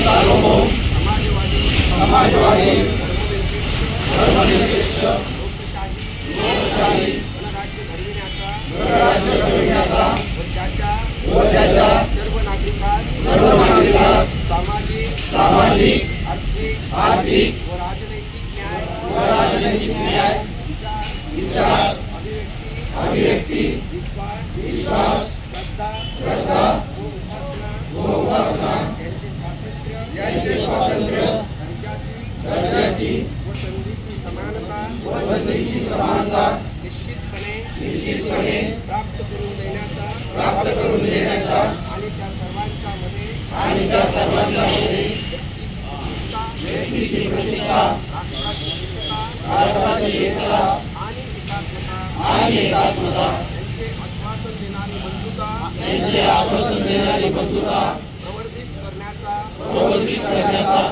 सार्वभौम समाजवादी धर्मनिरपेक्ष लोकशाही गणराज्य घडविण्याचा व त्याच्या सर्व नागरिकांस सामाजिक आर्थिक व राजनैतिक न्याय विचार अभिव्यक्ती विश्वास श्रद्धा व उपासना यांचे स्वातंत्र्य दर्जाची व संधीची समानता निश्चितपणे प्राप्त करून देण्याचा आणि त्या सर्वांच्या मध्ये व्यक्तीची प्रतिष्ठा राष्ट्राची एकता आणि एकात्मता यांचे आश्वासन देणारी बंधुता प्रवर्धित करण्याचा